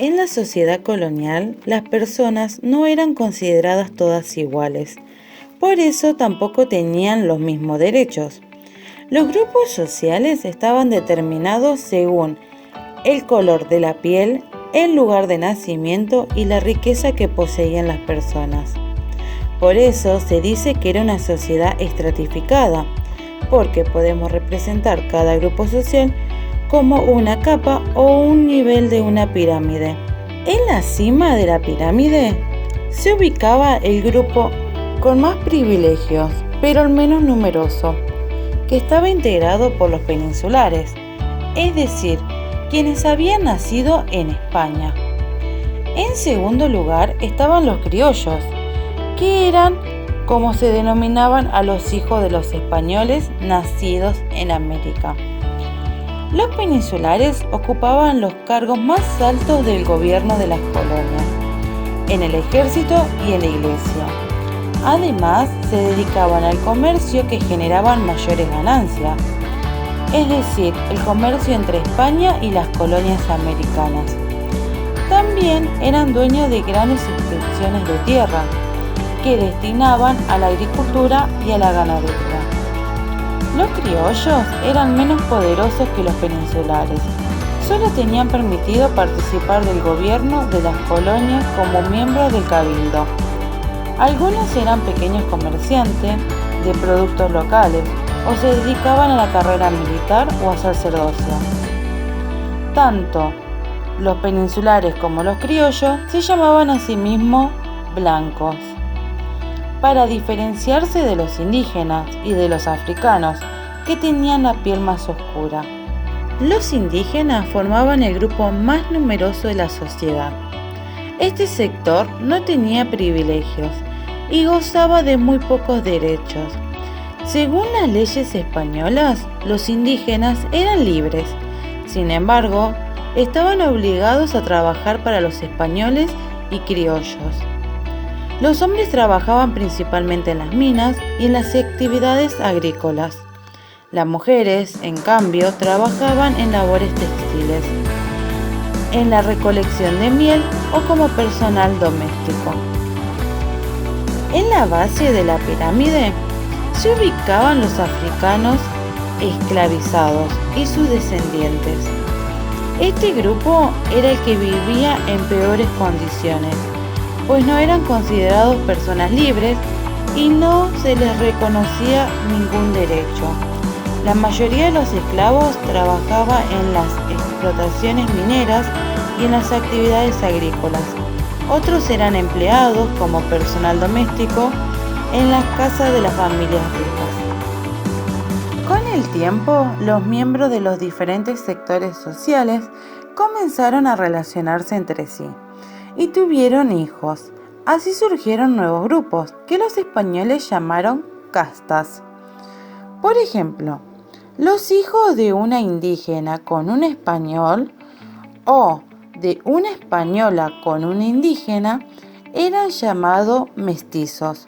En la sociedad colonial, las personas no eran consideradas todas iguales. Por eso tampoco tenían los mismos derechos. Los grupos sociales estaban determinados según el color de la piel, el lugar de nacimiento y la riqueza que poseían las personas. Por eso se dice que era una sociedad estratificada, porque podemos representar cada grupo social como una capa o un nivel de una pirámide. En la cima de la pirámide se ubicaba el grupo con más privilegios, pero el menos numeroso, que estaba integrado por los peninsulares, es decir, quienes habían nacido en España. En segundo lugar estaban los criollos, que eran como se denominaban a los hijos de los españoles nacidos en América. Los peninsulares ocupaban los cargos más altos del gobierno de las colonias, en el ejército y en la iglesia. Además, se dedicaban al comercio que generaban mayores ganancias, es decir, el comercio entre España y las colonias americanas. También eran dueños de grandes extensiones de tierra, que destinaban a la agricultura y a la ganadería. Los criollos eran menos poderosos que los peninsulares. Solo tenían permitido participar del gobierno de las colonias como miembros del cabildo. Algunos eran pequeños comerciantes de productos locales o se dedicaban a la carrera militar o a sacerdocio. Tanto los peninsulares como los criollos se llamaban a sí mismos blancos, para diferenciarse de los indígenas y de los africanos, que tenían la piel más oscura. Los indígenas formaban el grupo más numeroso de la sociedad. Este sector no tenía privilegios y gozaba de muy pocos derechos. Según las leyes españolas, los indígenas eran libres. Sin embargo, estaban obligados a trabajar para los españoles y criollos. Los hombres trabajaban principalmente en las minas y en las actividades agrícolas. Las mujeres, en cambio, trabajaban en labores textiles, en la recolección de miel o como personal doméstico. En la base de la pirámide se ubicaban los africanos esclavizados y sus descendientes. Este grupo era el que vivía en peores condiciones, pues no eran considerados personas libres y no se les reconocía ningún derecho. La mayoría de los esclavos trabajaba en las explotaciones mineras y en las actividades agrícolas. Otros eran empleados como personal doméstico en las casas de las familias ricas. Con el tiempo, los miembros de los diferentes sectores sociales comenzaron a relacionarse entre sí y tuvieron hijos. Así surgieron nuevos grupos que los españoles llamaron castas. Por ejemplo, los hijos de una indígena con un español o de una española con un indígena eran llamados mestizos.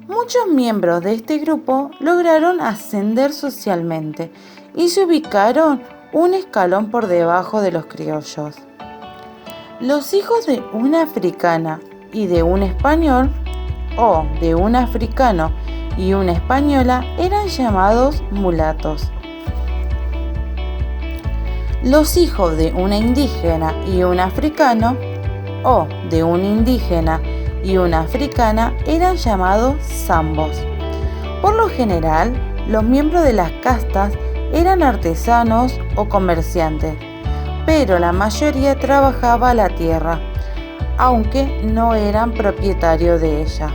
Muchos miembros de este grupo lograron ascender socialmente y se ubicaron un escalón por debajo de los criollos. Los hijos de una africana y de un español, o de un africano y una española, eran llamados mulatos. Los hijos de una indígena y un africano, o de un indígena y una africana, eran llamados zambos. Por lo general, los miembros de las castas eran artesanos o comerciantes, pero la mayoría trabajaba la tierra, aunque no eran propietarios de ella.